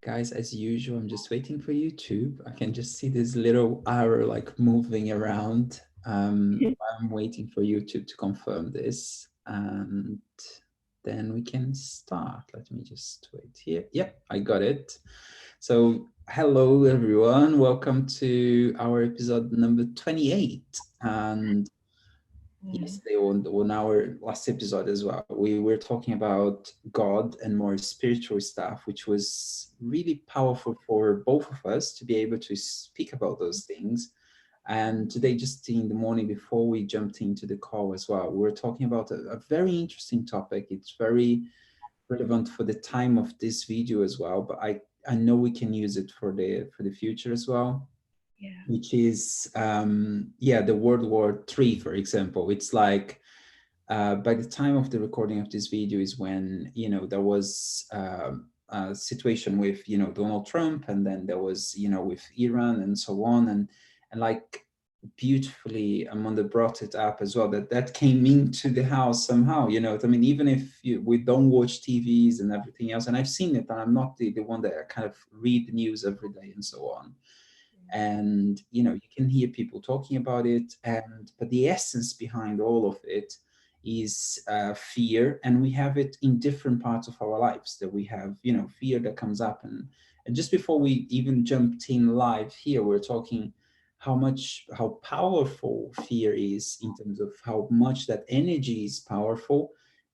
Guys, as usual, I'm just waiting for YouTube. I can just see this little arrow like moving around. I'm waiting for YouTube to confirm this, and then we can start. Let me just wait here. Yep, I got it. So, hello everyone. Welcome to our episode number 28. And yesterday on our last episode as well, we were talking about God and more spiritual stuff, which was really powerful for both of us to be able to speak about those things. And today, just in the morning before we jumped into the call as well, we were talking about a very interesting topic. It's very relevant for the time of this video as well, but I know we can use it for the future as well, Yeah. which is the World War III, for example. It's like by the time of the recording of this video is when there was a situation with Donald Trump, and then there was with Iran and so on, and like beautifully Amanda brought it up as well, that came into the house somehow. I mean, even if we don't watch TVs and everything else, and I've seen it, and I'm not the one that kind of read the news every day and so on, and you can hear people talking about it, but the essence behind all of it is fear, and we have it in different parts of our lives. That we have fear that comes up, and just before we even jumped in live here, we're talking how powerful fear is, in terms of how much that energy is powerful,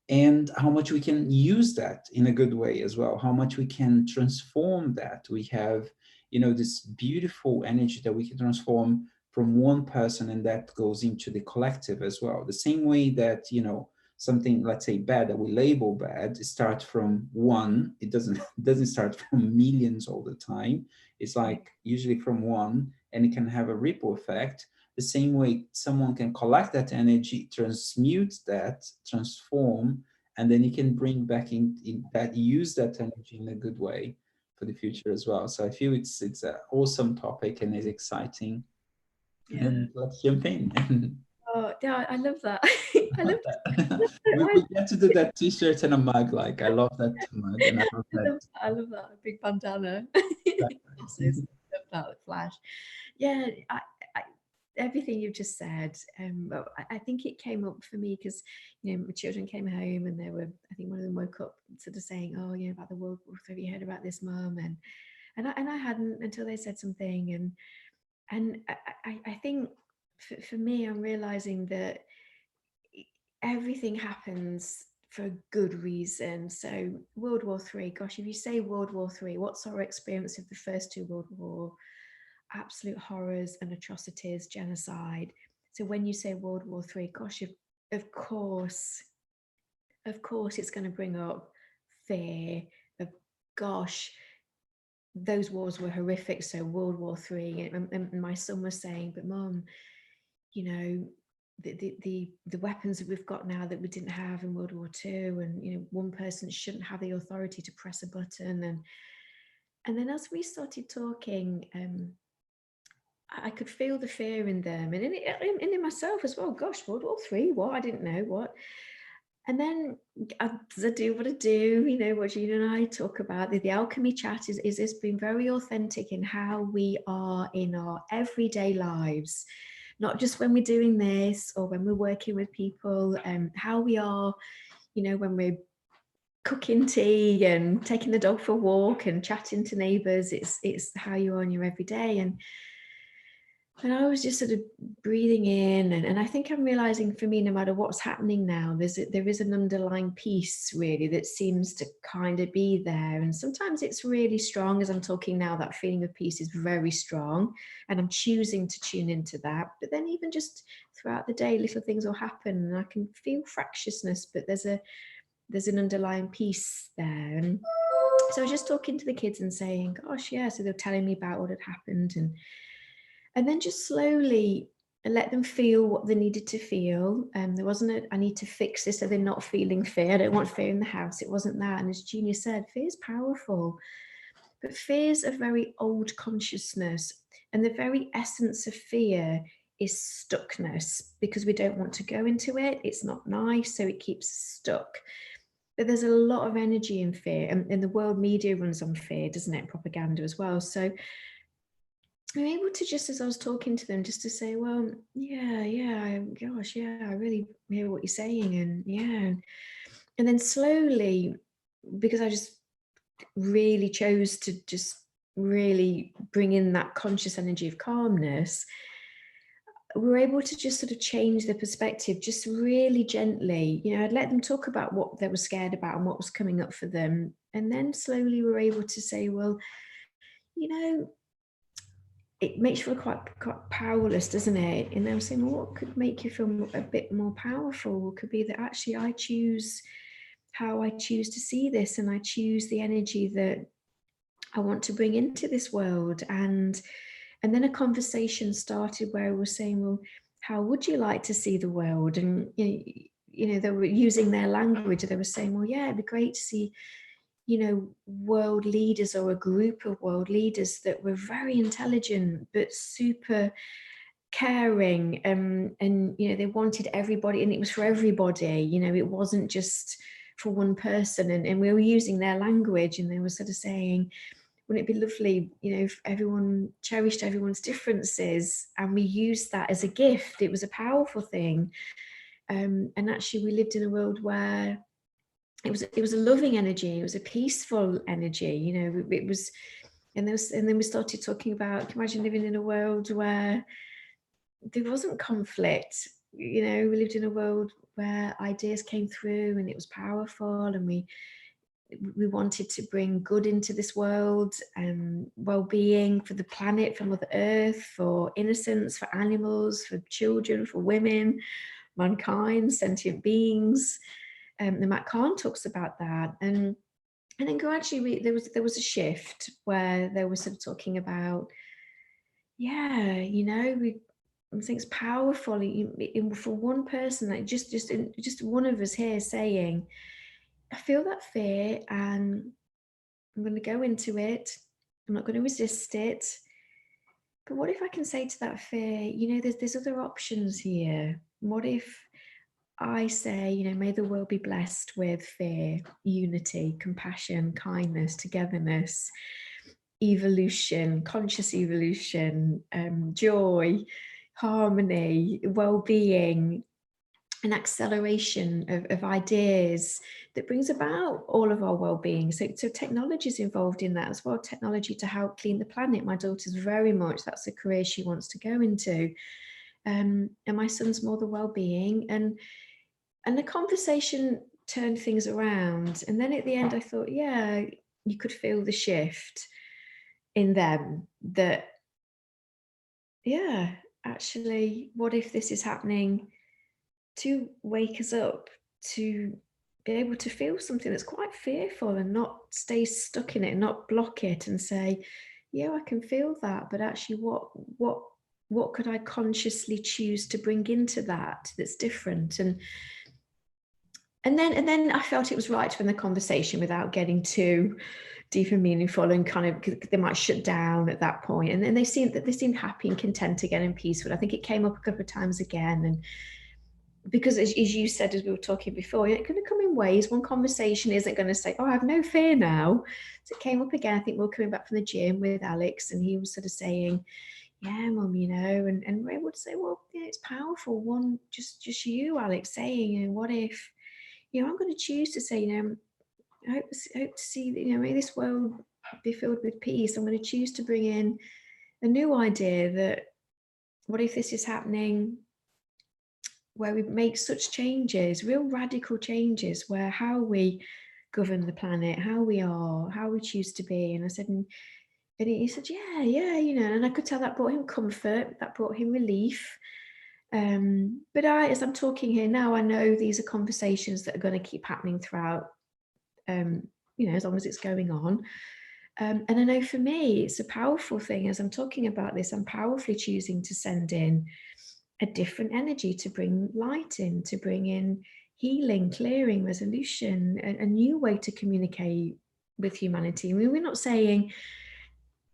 and how much we can use that in a good way as well, how much we can transform that. We have this beautiful energy that we can transform from one person, and that goes into the collective as well. The same way that something, let's say bad, that we label bad, it starts from one. It doesn't start from millions all the time. It's like usually from one, and it can have a ripple effect. The same way someone can collect that energy, transmute that, transform, and then you can bring back in that, use that energy in a good way for the future as well. So I feel it's an awesome topic and it's exciting. Yeah. And let's jump in. Oh, yeah, I love that. I love We get to do that t-shirt and a mug. Like, I love that mug, and I love that. I love that big bandana. Glasses. Love that flash. Yeah, I, everything you've just said. I think it came up for me because my children came home and they were. I think one of them woke up sort of saying, "Oh, about the World War. Have you heard about this, Mum?" And I hadn't until they said something, and I think for me, I'm realizing that everything happens for a good reason. So World War III, gosh, if you say World War III, what's our experience of the first two World War? Absolute horrors and atrocities, genocide. So when you say World War III, gosh, of course, it's going to bring up fear of, gosh, those wars were horrific. So World War III, and my son was saying, but Mum, you know, the weapons that we've got now that we didn't have in World War II, and one person shouldn't have the authority to press a button, and then as we started talking, I could feel the fear in them, and in myself as well. Gosh, World War III, what? I didn't know what. And then, as I do what I do, what Gina and I talk about, the Alchemy chat is been very authentic in how we are in our everyday lives, not just when we're doing this or when we're working with people, how we are, when we're cooking tea and taking the dog for a walk and chatting to neighbours. It's how you are in your everyday. And I was just sort of breathing in, and I think I'm realizing, for me, no matter what's happening now, there is an underlying peace really that seems to kind of be there. And sometimes it's really strong. As I'm talking now, that feeling of peace is very strong, and I'm choosing to tune into that. But then even just throughout the day, little things will happen, and I can feel fractiousness, but there's an underlying peace there. And so I was just talking to the kids and saying, gosh, yeah. So they're telling me about what had happened, and then just slowly let them feel what they needed to feel. There wasn't I need to fix this so they're not feeling fear. I don't want fear in the house. It wasn't that. And as Junior said, fear is powerful, but fear's a very old consciousness. And the very essence of fear is stuckness, because we don't want to go into it. It's not nice, so it keeps us stuck. But there's a lot of energy in fear, and the world media runs on fear, doesn't it? Propaganda as well. So I'm able to, just as I was talking to them, just to say, well, yeah, gosh, yeah, I really hear what you're saying, and yeah. And then slowly, because I just really chose to just really bring in that conscious energy of calmness, we were able to just sort of change the perspective, just really gently. I'd let them talk about what they were scared about and what was coming up for them. And then slowly we were able to say, well, you know, it makes you feel quite powerless, doesn't it? And they were saying, well, what could make you feel a bit more powerful? Could be that actually I choose how I choose to see this, and I choose the energy that I want to bring into this world. And then a conversation started where we were saying, well, how would you like to see the world? And they were using their language. They were saying, well, yeah, it'd be great to see world leaders, or a group of world leaders that were very intelligent but super caring, and they wanted everybody, and it was for everybody. It wasn't just for one person. And we were using their language, and they were sort of saying, wouldn't it be lovely, if everyone cherished everyone's differences, and we used that as a gift? It was a powerful thing. And actually we lived in a world where it was a loving energy, it was a peaceful energy. It was. And then we started talking about, can you imagine living in a world where there wasn't conflict? We lived in a world where ideas came through and it was powerful, and we wanted to bring good into this world, and well-being for the planet, for Mother Earth, for innocence, for animals, for children, for women, mankind, sentient beings. And Matt Kahn talks about that. And then gradually there was a shift where they were sort of talking about, I think it's powerful for one person, like just one of us here saying, I feel that fear and I'm going to go into it. I'm not going to resist it. But what if I can say to that fear, there's other options here. What if I say, may the world be blessed with fear, unity, compassion, kindness, togetherness, evolution, conscious evolution, joy, harmony, well-being, an acceleration of ideas that brings about all of our well-being. So technology is involved in that as well. Technology to help clean the planet. My daughter's very much, that's a career she wants to go into. And my son's more the well-being. And the conversation turned things around. And then at the end, I thought, yeah, you could feel the shift in them that, yeah, actually, what if this is happening to wake us up, to be able to feel something that's quite fearful and not stay stuck in it, and not block it and say, yeah, I can feel that, but actually what could I consciously choose to bring into that that's different? And then I felt it was right to end the conversation without getting too deep and meaningful, and kind of, they might shut down at that point. And then they seemed happy and content again and peaceful. I think it came up a couple of times again. And because as you said, as we were talking before, it's going to come in waves. One conversation isn't going to say, oh, I have no fear now. So it came up again. I think we were coming back from the gym with Alex, and he was sort of saying, yeah, Mum, and we're able to say, well, yeah, it's powerful. One, just you, Alex, saying, what if, I'm going to choose to say, I hope to see that, may this world be filled with peace. I'm going to choose to bring in a new idea that, what if this is happening where we make such changes, real radical changes, where how we govern the planet, how we are, how we choose to be. And I said, and he said, yeah, and I could tell that brought him comfort, that brought him relief. But as I'm talking here now, I know these are conversations that are going to keep happening throughout, as long as it's going on. And I know for me, it's a powerful thing. As I'm talking about this, I'm powerfully choosing to send in a different energy, to bring light in, to bring in healing, clearing, resolution, a new way to communicate with humanity. I mean, we're not saying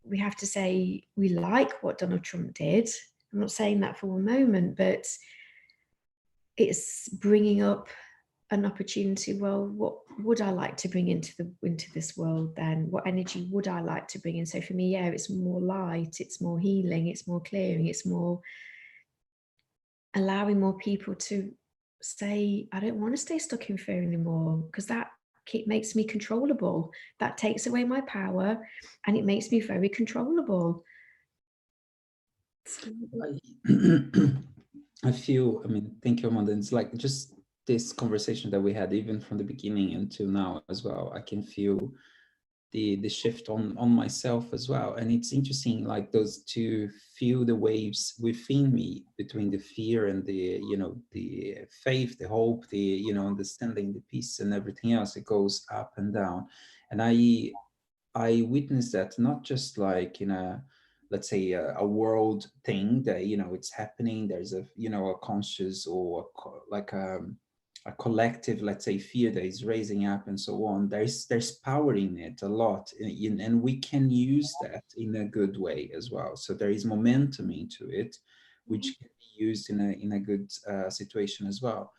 we have to say we like what Donald Trump did. I'm not saying that for one moment, but it's bringing up an opportunity. Well, would I like to bring into this world then? What energy would I like to bring in? So for me, yeah, it's more light, it's more healing, it's more clearing, it's more allowing more people to say, I don't want to stay stuck in fear anymore, because that makes me controllable. That takes away my power and it makes me very controllable. So, I feel, I mean, thank you, Amanda. It's like just this conversation that we had, even from the beginning until now as well. I can feel the shift on myself as well. And it's interesting, like those to feel the waves within me between the fear and the, you know, the faith, the hope, the, you know, understanding, the peace and everything else. It goes up and down. And I witnessed that not just like in a, let's say a world thing that, you know, it's happening. There's a, you know, a conscious or like a collective, let's say, fear that is raising up and so on. There's power in it a lot, and we can use that in a good way as well. So there is momentum into it, yeah, which can be used in a good situation as well.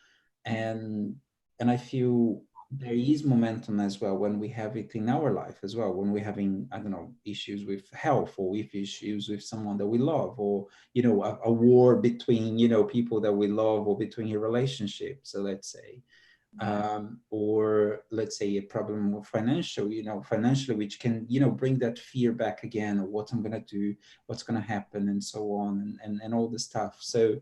And I feel there is momentum as well when we have it in our life as well, when we're having, I don't know, issues with health, or with issues with someone that we love, or, you know, a war between, you know, people that we love, or between a relationship, so let's say, yeah, or let's say a problem with financial, you know, financially, which can, you know, bring that fear back again, or what I'm going to do, what's going to happen, and so on, and all the stuff. So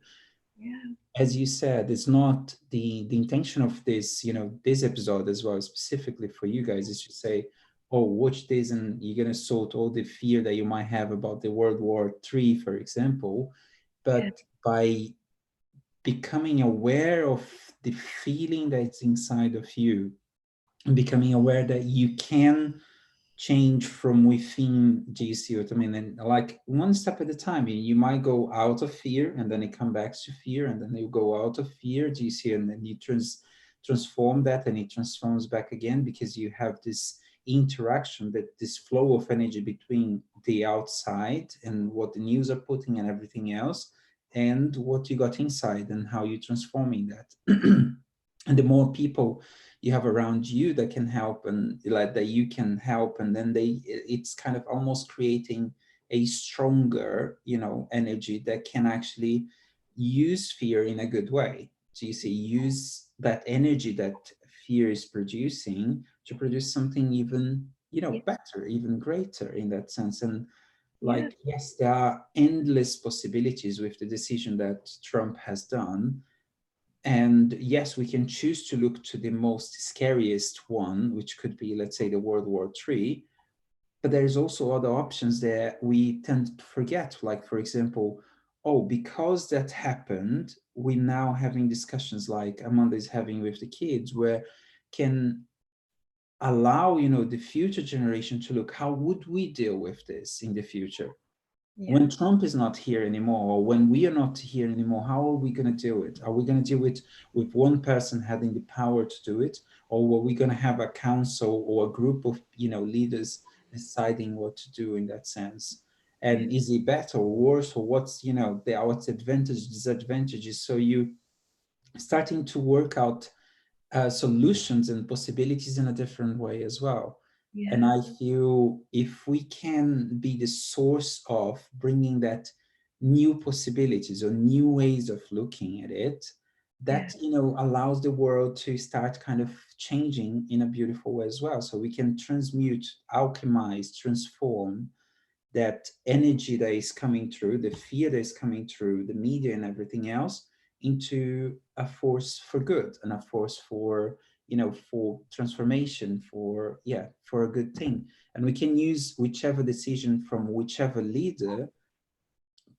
yeah, as you said, it's not the intention of this, you know, this episode as well, specifically for you guys, is to say, oh, watch this and you're going to sort all the fear that you might have about the World War III, for example. yeah, But by becoming aware of the feeling that's inside of you, and becoming aware that you can change from within. Do you see what I mean? And like one step at a time, you might go out of fear and then it come back to fear, and then you go out of fear. Do you see? And then you transform that, and it transforms back again, because you have this interaction, that this flow of energy between the outside and what the news are putting and everything else, and what you got inside and how you're transforming that. And the more people you have around you that can help, and like that you can help, and then it's kind of almost creating a stronger, you know, energy that can actually use fear in a good way. So you see, use that energy that fear is producing to produce something even, you know, yeah, better, even greater in that sense. And yeah, like, yes, there are endless possibilities with the decision that Trump has done. And yes, we can choose to look to the most scariest one, which could be, let's say, the World War III. But there's also other options that we tend to forget. Like, for example, oh, because that happened, we now having discussions like Amanda is having with the kids, where can allow, you know, the future generation to look, how would we deal with this in the future? yeah, When Trump is not here anymore, or when we are not here anymore, how are we going to do it? Are we going to do it with one person having the power to do it, or are we going to have a council or a group of, you know, leaders deciding what to do in that sense? yeah, And is it better or worse, or what's, you know, the what's advantages, disadvantages? So you starting to work out solutions and possibilities in a different way as well. And yeah, I feel if we can be the source of bringing that new possibilities or new ways of looking at it, yeah, that, you know, allows the world to start kind of changing in a beautiful way as well. So we can transmute, alchemize, transform that energy that is coming through, the fear that is coming through the media and everything else, into a force for good, and a force for, you know, for transformation, for, yeah, for a good thing. And we can use whichever decision from whichever leader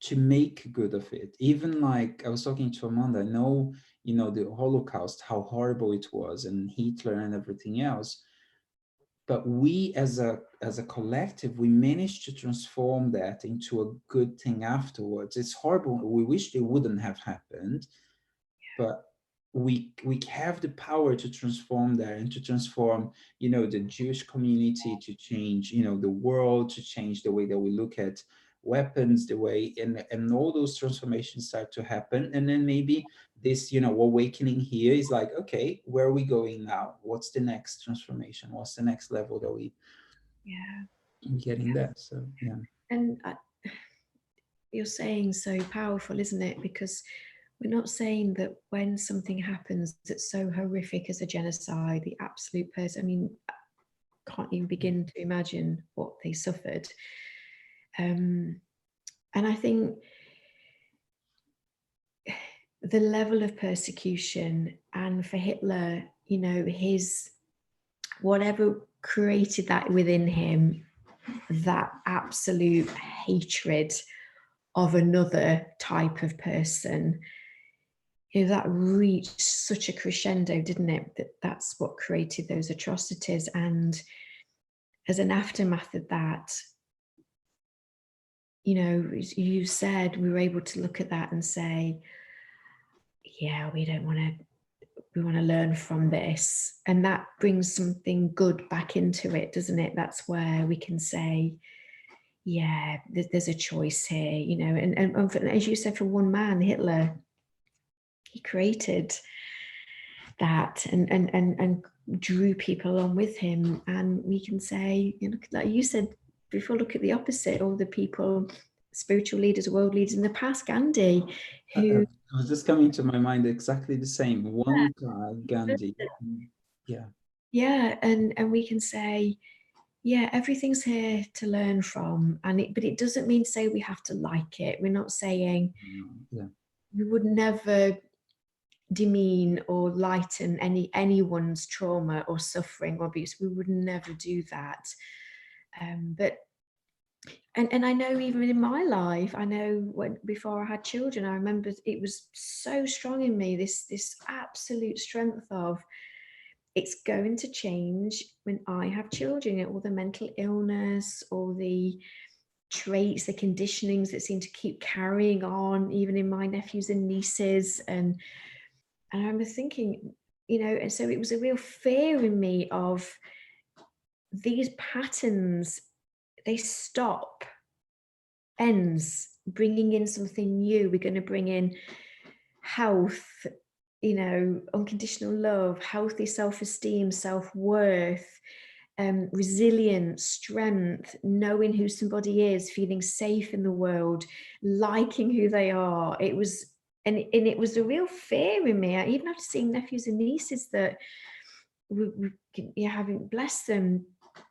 to make good of it. Even like I was talking to Amanda, I know, you know, the Holocaust, how horrible it was, and Hitler and everything else, but we as a collective, we managed to transform that into a good thing afterwards. It's horrible, we wish it wouldn't have happened, but we have the power to transform that, and to transform, you know, the Jewish community, to change, you know, the world, to change the way that we look at weapons, the way, and all those transformations start to happen. And then maybe this, awakening here is like, okay, where are we going now? What's the next transformation? What's the next level that we Yeah. get in there? So yeah. And you're saying so powerful, isn't it? Because we're not saying that when something happens that's so horrific as a genocide, the absolute person, I mean, I can't even begin to imagine what they suffered. And I think the level of persecution, and for Hitler, his, whatever created that within him, that absolute hatred of another type of person, that reached such a crescendo, didn't it? That's what created those atrocities. And as an aftermath of that, you said, we were able to look at that and say, yeah, we want to learn from this. And that brings something good back into it, doesn't it? That's where we can say, yeah, there's a choice here, and for, as you said, for one man, Hitler, he created that and drew people along with him. And we can say, like you said before, look at the opposite, all the people, spiritual leaders, world leaders in the past, Gandhi, who I was just coming to my mind exactly the same. One guy, Gandhi. Yeah. And we can say, yeah, everything's here to learn from, but it doesn't mean to say we have to like it. We're not saying, Yeah. we would never demean or lighten anyone's trauma or suffering or abuse. We would never do that. But I know even in my life, I know before I had children, I remember it was so strong in me, this absolute strength of, it's going to change when I have children. All the mental illness, all the traits, the conditionings that seem to keep carrying on, even in my nephews and nieces. And I remember thinking, and so it was a real fear in me of these patterns, they stop, ends, bringing in something new. We're going to bring in health, unconditional love, healthy self-esteem, self-worth, resilience, strength, knowing who somebody is, feeling safe in the world, liking who they are. It was, and it was a real fear in me. Even after seeing nephews and nieces that having blessed them,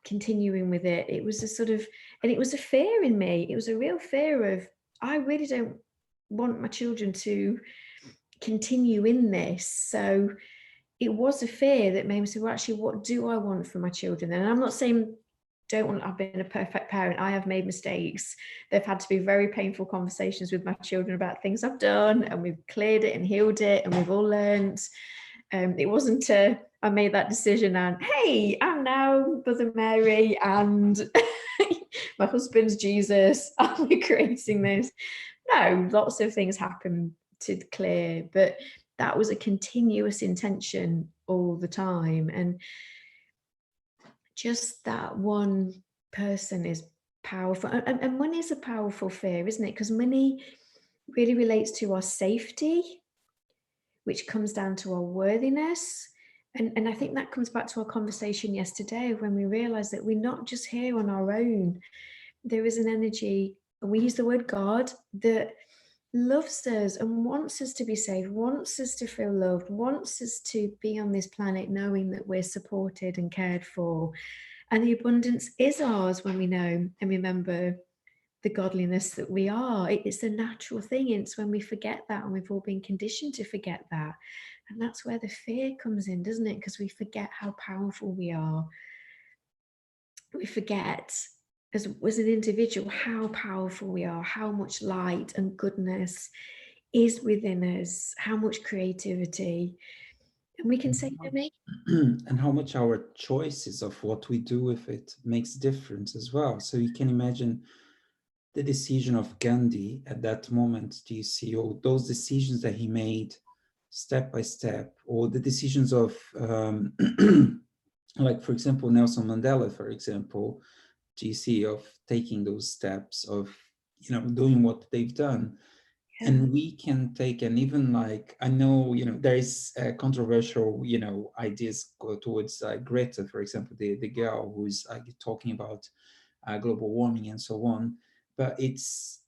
continuing with it, it was a sort of, and it was a fear in me. It was a real fear of, I really don't want my children to continue in this. So it was a fear that made me say, well, actually, what do I want for my children? And I'm not saying I've been a perfect parent. I have made mistakes. They've had to be very painful conversations with my children about things I've done, and we've cleared it and healed it, and we've all learned. It wasn't I made that decision and, hey, I'm now Mother Mary and my husband's Jesus, and we're creating this. No, lots of things happen to clear, but that was a continuous intention all the time. And just that one person is powerful. And money is a powerful fear, isn't it? Because money really relates to our safety, which comes down to our worthiness. And I think that comes back to our conversation yesterday when we realize that we're not just here on our own. There is an energy, and we use the word God, that loves us and wants us to be safe, wants us to feel loved, wants us to be on this planet knowing that we're supported and cared for. And the abundance is ours when we know and remember the godliness that we are. It's a natural thing. It's when we forget that, and we've all been conditioned to forget that. And that's where the fear comes in, doesn't it? Because we forget how powerful we are. We forget as an individual how powerful we are, how much light and goodness is within us, how much creativity. And we can say, and how much our choices of what we do with it makes difference as well. So you can imagine the decision of Gandhi at that moment. Do you see all those decisions that he made step by step, or the decisions of like, for example, Nelson Mandela, for example, do you see of taking those steps of, doing what they've done. Yeah. And we can take, and even like, I know, there is controversial, ideas go towards Greta, for example, the girl who's talking about global warming and so on. But it's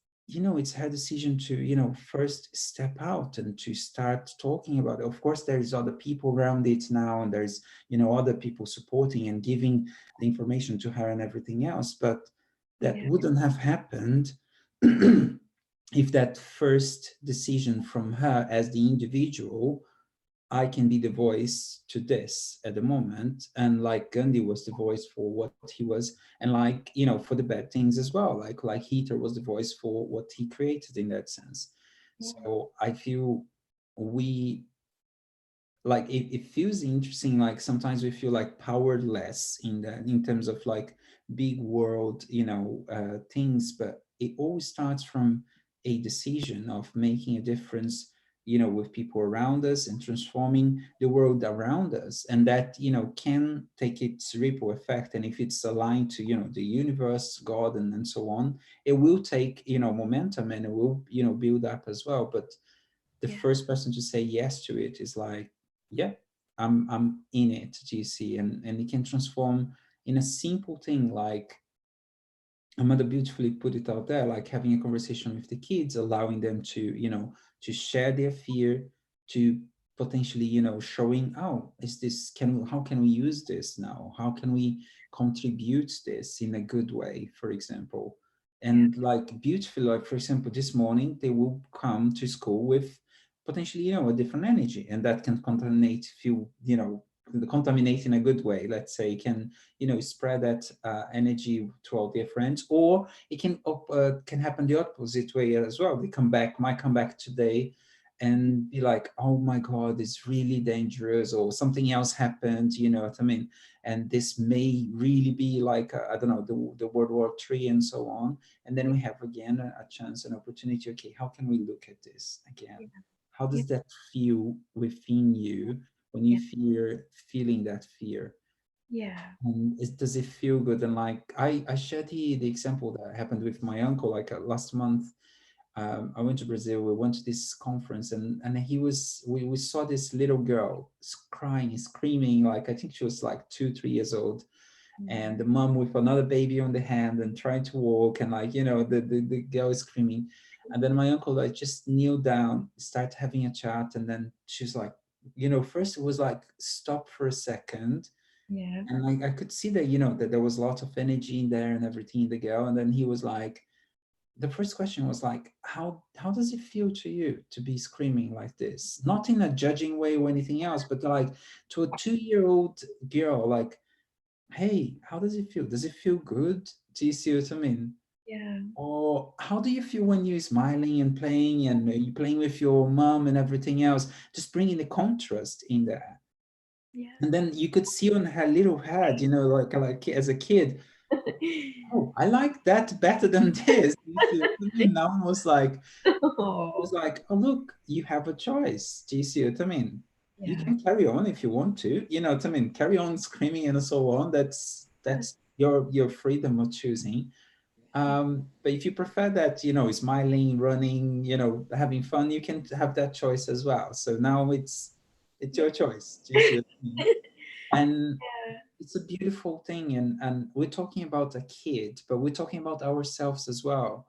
her decision to, first step out and to start talking about it. Of course, there's other people around it now, and there's, other people supporting and giving the information to her and everything else. But that Yeah. wouldn't have happened if that first decision from her as the individual, I can be the voice to this at the moment. And like Gandhi was the voice for what he was, and like, for the bad things as well. Like Heater was the voice for what he created in that sense. Yeah. So I feel we like it feels interesting. Like sometimes we feel like powerless in that, in terms of like big world things, but it always starts from a decision of making a difference, with people around us and transforming the world around us. And that, can take its ripple effect, and if it's aligned to, the universe, God, and so on, it will take, momentum, and it will, build up as well. But the Yeah. first person to say yes to it is like, yeah, I'm in it, GC. And it can transform in a simple thing like Amanda beautifully put it out there, like having a conversation with the kids, allowing them to, to share their fear, to potentially, showing, oh, is this, how can we use this now? How can we contribute this in a good way, for example? Yeah. And like beautifully, like for example, this morning they will come to school with potentially, a different energy, and that can contaminate few, contaminate in a good way, let's say, can spread that energy to all their friends. Or it can happen the opposite way as well. They might come back today and be like, oh my god, it's really dangerous, or something else happened, you know what I mean? And this may really be like, I don't know, the World War III and so on. And then Yeah. we have again a chance, an opportunity. Okay, how can we look at this again? How Yeah. does that feel within you when you Yeah. feeling that fear? Yeah. And does it feel good? And like I shared the example that happened with my uncle like last month. I went to Brazil. We went to this conference, and we saw this little girl crying, screaming, like I think she was like 2 3 years old, and the mom with another baby on the hand and trying to walk, and like the girl is screaming. And then my uncle like just kneel down, start having a chat, and then she's like, first it was like stop for a second. Yeah. And like I could see that, that there was a lot of energy in there and everything in the girl. And then he was like, the first question was like, how does it feel to you to be screaming like this? Not in a judging way or anything else, but like to a 2-year-old girl, like, hey, how does it feel? Does it feel good? Do you see what I mean? Yeah. Or how do you feel when you're smiling and playing, and you're playing with your mom and everything else? Just bringing the contrast in there. Yeah. And then you could see on her little head, like as a kid, oh, I like that better than this. You see what I mean? Now almost like it was Oh. like, oh look, you have a choice. Do you see what I mean? You Yeah. can carry on if you want to. You know what I mean? Carry on screaming and so on. That's your freedom of choosing. But if you prefer that, smiling, running, having fun, you can have that choice as well. So now it's Yeah. your choice. Do you see what I mean? And Yeah. it's a beautiful thing. And we're talking about a kid, but we're talking about ourselves as well,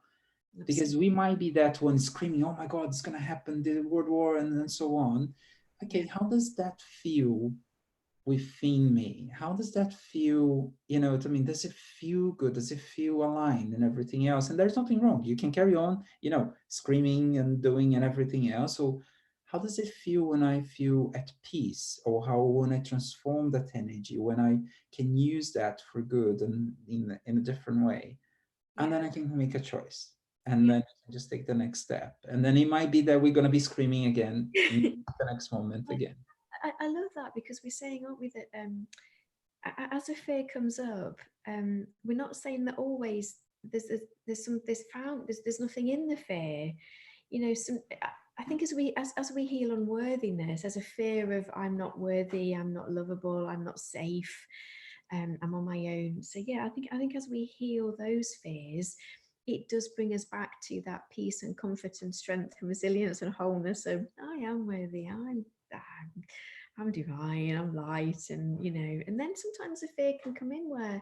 because Absolutely. we might be that one screaming, oh my god, it's going to happen, the world war, and so on. Yeah. Okay, how does that feel within me? How does that feel? What I mean, does it feel good? Does it feel aligned and everything else? And there's nothing wrong, you can carry on, screaming and doing and everything else. So how does it feel when I feel at peace, or how when I transform that energy, when I can use that for good and in a different way? And Yeah. then I can make a choice, and Yeah. then I can just take the next step. And then it might be that we're going to be screaming again in the next moment again. I love that because we're saying, aren't we, that as a fear comes up, we're not saying that always there's nothing in the fear. I think as we heal unworthiness, as a fear of I'm not worthy, I'm not lovable, I'm not safe, I'm on my own. So yeah, I think as we heal those fears, it does bring us back to that peace and comfort and strength and resilience and wholeness of I am worthy, I'm divine, I'm light, and and then sometimes the fear can come in where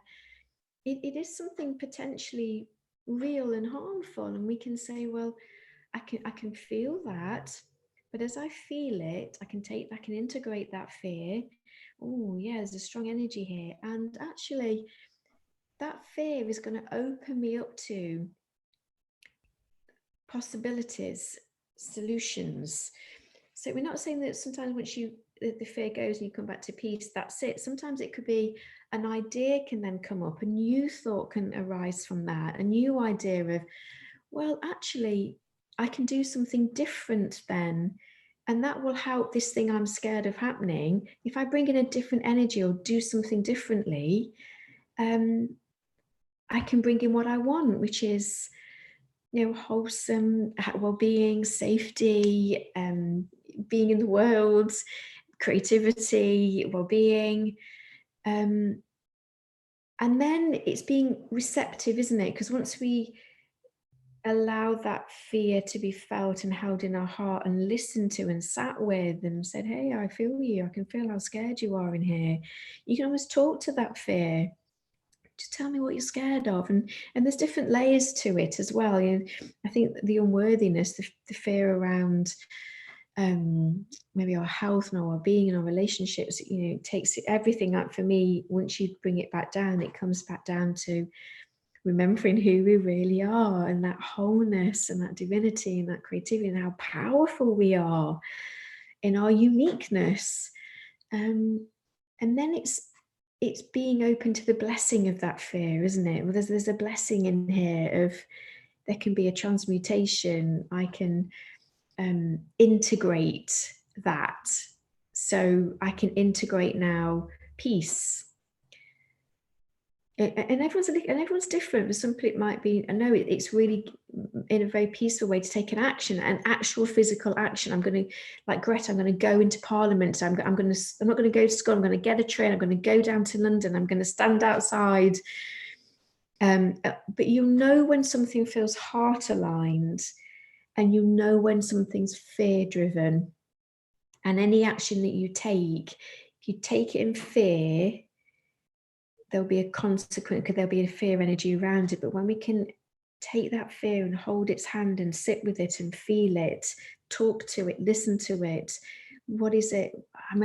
it is something potentially real and harmful, and we can say, well, I can feel that, but as I feel it, I can integrate that fear. Oh yeah, there's a strong energy here, and actually that fear is going to open me up to possibilities, solutions. So we're not saying that sometimes once the fear goes and you come back to peace, that's it. Sometimes it could be an idea can then come up, a new thought can arise from that, a new idea of, well, actually, I can do something different then. And that will help this thing I'm scared of happening. If I bring in a different energy or do something differently, I can bring in what I want, which is wholesome well-being, safety, being in the world, creativity, well-being, and then it's being receptive, isn't it? Because once we allow that fear to be felt and held in our heart and listened to and sat with and said, hey, I feel you, I can feel how scared you are in here, you can almost talk to that fear. Just tell me what you're scared of, and there's different layers to it as well. I think the unworthiness, the fear around maybe our health and our being and our relationships, takes everything up. For me, once you bring it back down, it comes back down to remembering who we really are, and that wholeness and that divinity and that creativity and how powerful we are in our uniqueness. And then it's being open to the blessing of that fear, isn't it? Well, there's a blessing in here of there can be a transmutation. I can integrate that. So I can integrate now peace. And everyone's different. For some people, it might be, I know it's really in a very peaceful way to take an action, an actual physical action. I'm going to, like Greta, I'm going to go into Parliament. I'm not going to go to school. I'm going to get a train. I'm going to go down to London. I'm going to stand outside. But when something feels heart aligned, and when something's fear driven. And any action that you take, if you take it in fear, there'll be a consequence, because there'll be a fear energy around it. But when we can take that fear and hold its hand and sit with it and feel it, talk to it, listen to it, what is it? I'm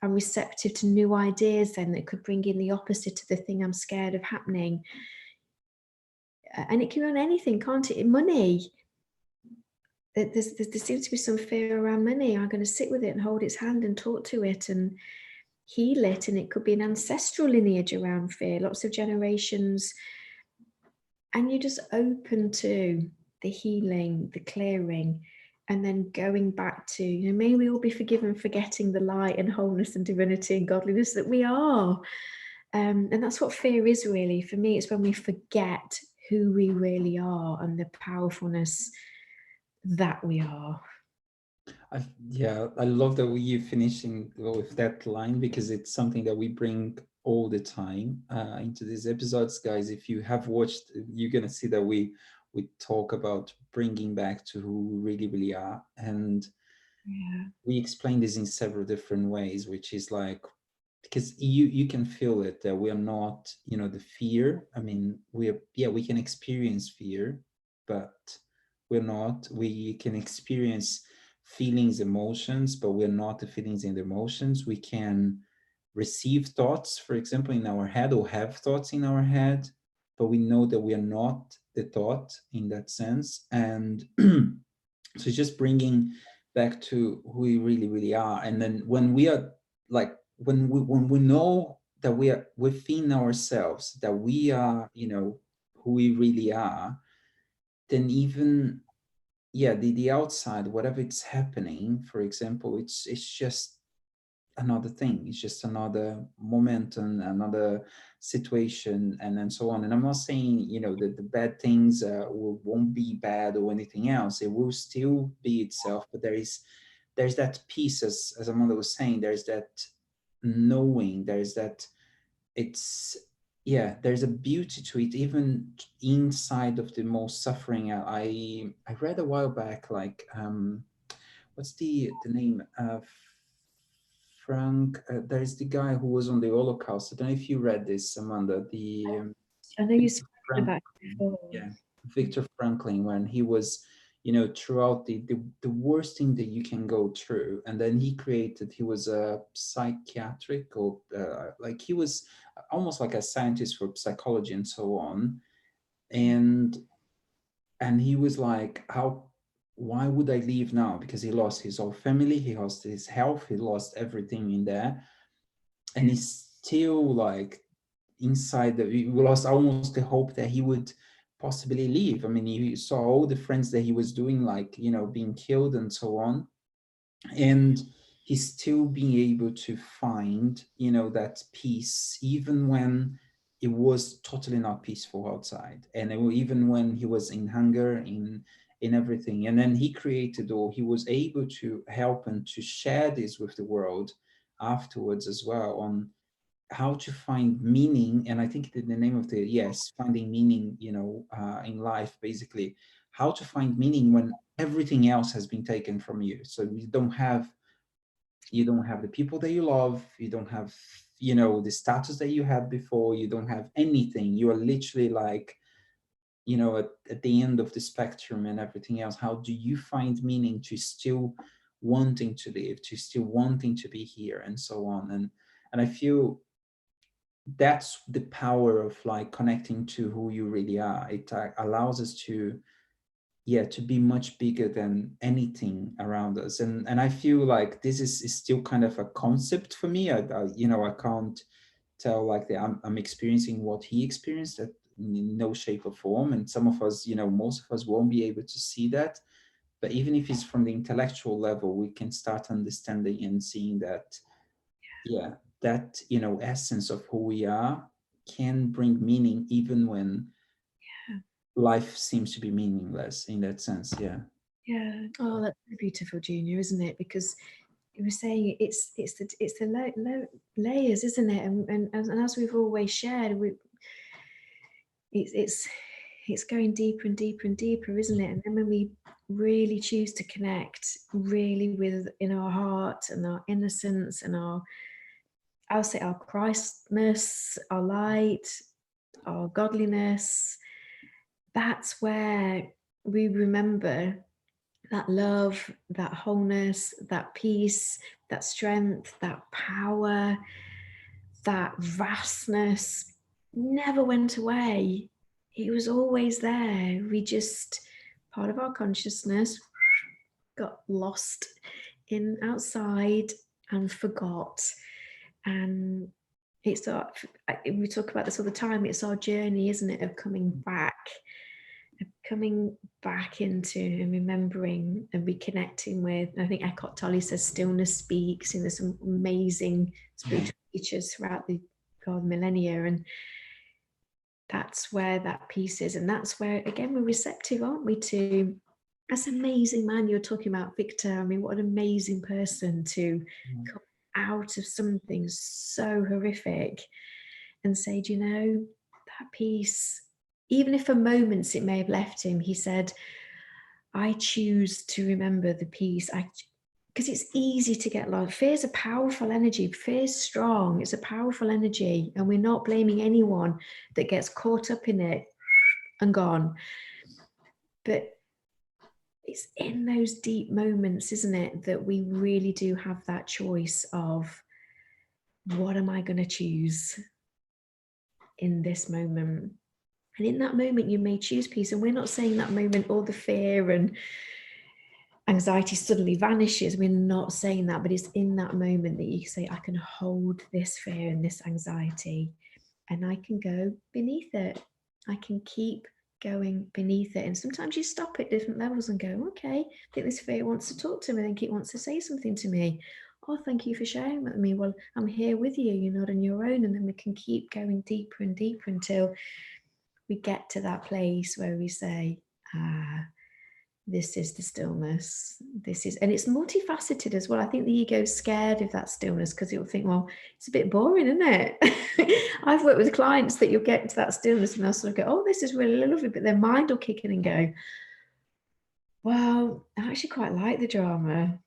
receptive to new ideas then that could bring in the opposite to the thing I'm scared of happening. And it can be on anything, can't it? Money. There seems to be some fear around money. I'm going to sit with it and hold its hand and talk to it and heal it. And it could be an ancestral lineage around fear, lots of generations. And you're just open to the healing, the clearing, and then going back to, may we all be forgiven for getting the light and wholeness and divinity and godliness that we are. And that's what fear is really. For me, it's when we forget who we really are and the powerfulness that we are. I love that you finishing with that line, because it's something that we bring all the time into these episodes, guys. If you have watched, you're gonna see that we talk about bringing back to who we really, really are, and we explain this in several different ways, which is like, because you can feel it that we are not, the fear. I mean, we can experience fear, but we can experience feelings, emotions, but we're not the feelings and the emotions. We can receive thoughts, for example, in our head, or have thoughts in our head, but we know that we are not the thought in that sense. And so just bringing back to who we really, really are. And then when we are like, when we know that we are within ourselves, that we are, who we really are, then even, the outside, whatever it's happening, for example, it's just another thing. It's just another momentum, another situation, and then so on. And I'm not saying, that the bad things won't be bad or anything else. It will still be itself, but there's that piece, as Amanda was saying, there's that knowing, there's that, it's yeah, there's a beauty to it, even inside of the most suffering. I read a while back, like what's the name of Frank? There's the guy who was on the Holocaust. I don't know if you read this, Amanda. The I know you've Viktor spoken about it Franklin. before. Yeah, Viktor Franklin, when he was, you know, throughout the worst thing that you can go through, and then he was a psychiatric, or like he was almost like a scientist for psychology and so on, and he was like, how, why would I leave now? Because he lost his whole family, he lost his health, he lost everything in there, and he's still like inside the, he lost almost the hope that he would possibly leave. I mean, he saw all the friends that he was doing, like, you know, being killed and so on, and he's still being able to find, you know, that peace even when it was totally not peaceful outside, and even when he was in hunger, in everything. And then he created, or he was able to help and to share this with the world afterwards as well, on how to find meaning. And I think that the name of the, yes, finding meaning, you know, in life, basically, how to find meaning when everything else has been taken from you. So you don't have the people that you love, you don't have, you know, the status that you had before, you don't have anything, you are literally like, you know, at the end of the spectrum and everything else. How do you find meaning to still wanting to live, to still wanting to be here, and so on? And I feel that's the power of like connecting to who you really are. It allows us to, yeah, to be much bigger than anything around us. And I feel like this is still kind of a concept for me. You know, I can't tell like that I'm experiencing what he experienced at, in no shape or form. And some of us, you know, most of us won't be able to see that, but even if it's from the intellectual level, we can start understanding and seeing that, yeah, that, you know, essence of who we are can bring meaning even when life seems to be meaningless, in that sense. Yeah. Yeah. Oh, that's so beautiful, Junior, isn't it? Because you were saying it's the layers, isn't it? And as we've always shared, it's it's going deeper and deeper and deeper, isn't it? And then when we really choose to connect really with in our heart and our innocence and our, I'll say, our Christness, our light, our godliness, that's where we remember that love, that wholeness, that peace, that strength, that power, that vastness never went away. It was always there. We just, part of our consciousness got lost in outside and forgot. And it's our, we talk about this all the time, it's our journey, isn't it, of coming back into and remembering and reconnecting with. I think Eckhart Tolle says stillness speaks, and there's some amazing Yeah. spiritual teachers throughout the God millennia, and that's where that piece is. And that's where, again, we're receptive, aren't we, to that's amazing man you're talking about, Victor. I mean, what an amazing person to come out of something so horrific and say, do you know, that piece, even if for moments it may have left him, he said, I choose to remember the peace. Because it's easy to get lost. Fear is a powerful energy. Fear is strong. It's a powerful energy. And we're not blaming anyone that gets caught up in it and gone. But it's in those deep moments, isn't it, that we really do have that choice of what am I going to choose in this moment? And in that moment, you may choose peace. And we're not saying that moment all the fear and anxiety suddenly vanishes. We're not saying that, but it's in that moment that you say, I can hold this fear and this anxiety, and I can go beneath it. I can keep going beneath it. And sometimes you stop at different levels and go, okay, I think this fear wants to talk to me. I think it wants to say something to me. Oh, thank you for sharing with me. Well, I'm here with you. You're not on your own. And then we can keep going deeper and deeper until we get to that place where we say, this is the stillness. This is, and it's multifaceted as well. I think the ego's scared of that stillness because it'll think, well, it's a bit boring, isn't it? I've worked with clients that you'll get into that stillness and they'll sort of go, oh, this is really lovely, but their mind will kick in and go, well, I actually quite like the drama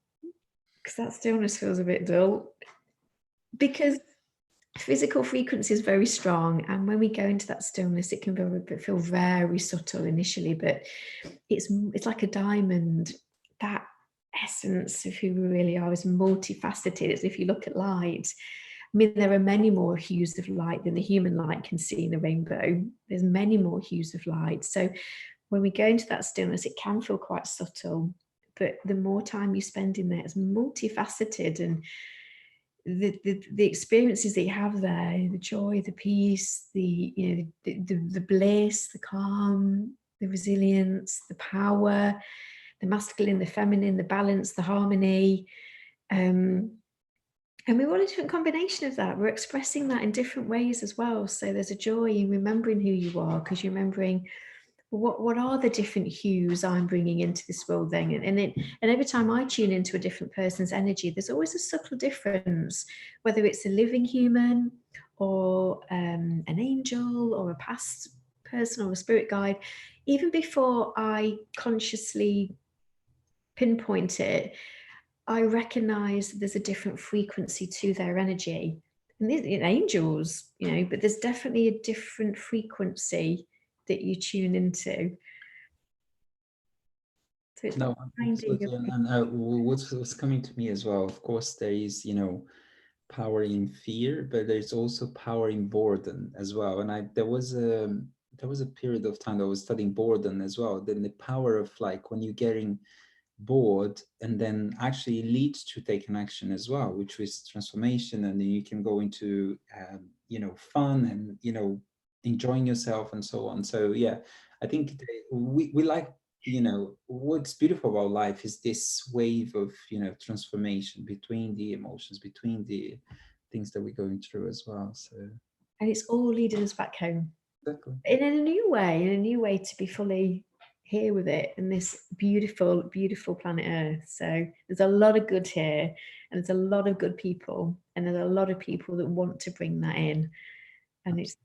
because that stillness feels a bit dull. Because physical frequency is very strong, and when we go into that stillness, it can feel very subtle initially, but it's like a diamond. That essence of who we really are is multifaceted. As if you look at light, I mean, there are many more hues of light than the human light can see in the rainbow. There's many more hues of light. So when we go into that stillness, it can feel quite subtle, but the more time you spend in there, it's multifaceted, and the experiences that you have there, the joy, the peace, the bliss, the calm, the resilience, the power, the masculine, the feminine, the balance, the harmony, and we want a different combination of that. We're expressing that in different ways as well. So there's a joy in remembering who you are, because you're remembering what are the different hues I'm bringing into this world then, and every time I tune into a different person's energy, there's always a subtle difference, whether it's a living human or an angel or a past person or a spirit guide. Even before I consciously pinpoint it, I recognize there's a different frequency to their energy. And these angels, but there's definitely a different frequency that you tune into. So it's No, not finding absolutely. And what's coming to me as well, of course, there is, power in fear, but there's also power in boredom as well. And there was a period of time that I was studying boredom as well. Then the power of, like, when you're getting bored, and then actually leads to taking action as well, which is transformation, and then you can go into fun, and enjoying yourself and so on. So yeah, I think we like, what's beautiful about life is this wave of transformation between the emotions, between the things that we're going through as well. So and it's all leading us back home exactly. in a new way to be fully here with it in this beautiful, beautiful planet Earth. So there's a lot of good here, and there's a lot of good people, and there's a lot of people that want to bring that in, and it's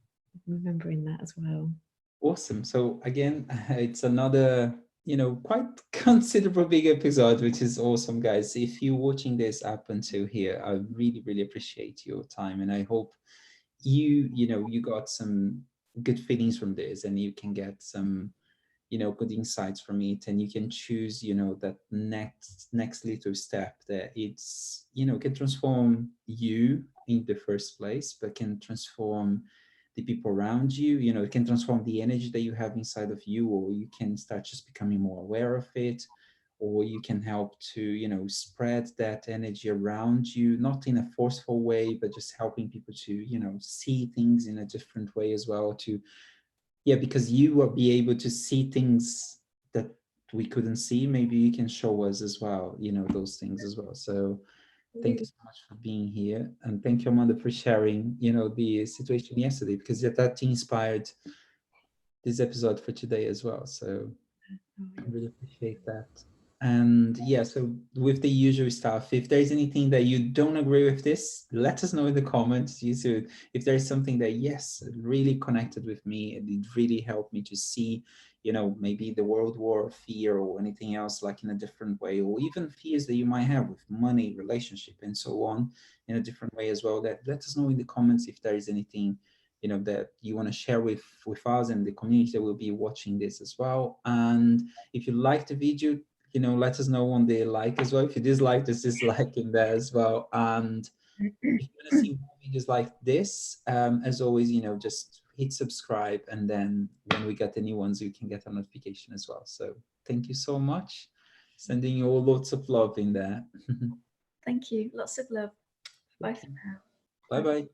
remembering that as well. Awesome. So again, it's another, quite considerable big episode, which is awesome, guys. If you're watching this up until here, I really, really appreciate your time, and I hope you got some good feelings from this, and you can get some good insights from it, and you can choose that next little step that it's can transform you in the first place, but can transform the people around you. It can transform the energy that you have inside of you, or you can start just becoming more aware of it, or you can help to spread that energy around you, not in a forceful way, but just helping people to see things in a different way as well. To Yeah, because you will be able to see things that we couldn't see. Maybe you can show us as well, those things as well. So thank you so much for being here, and thank you, Amanda, for sharing the situation yesterday, because that inspired this episode for today as well. So I really appreciate that. And yeah, so with the usual stuff, if there's anything that you don't agree with this, let us know in the comments. If there's something that, yes, really connected with me, and it really helped me to see, maybe the world war fear or anything else, like in a different way, or even fears that you might have with money, relationship, and so on, in a different way as well, that let us know in the comments if there is anything that you want to share with us and the community that will be watching this as well. And if you like the video, let us know on the like as well. If you dislike, there's dislike in there as well. And if you want to see more videos like this, as always, just hit subscribe, and then when we get the new ones, you can get a notification as well. So thank you so much. Sending you all lots of love in there. Thank you. Lots of love. Bye for now. Bye bye.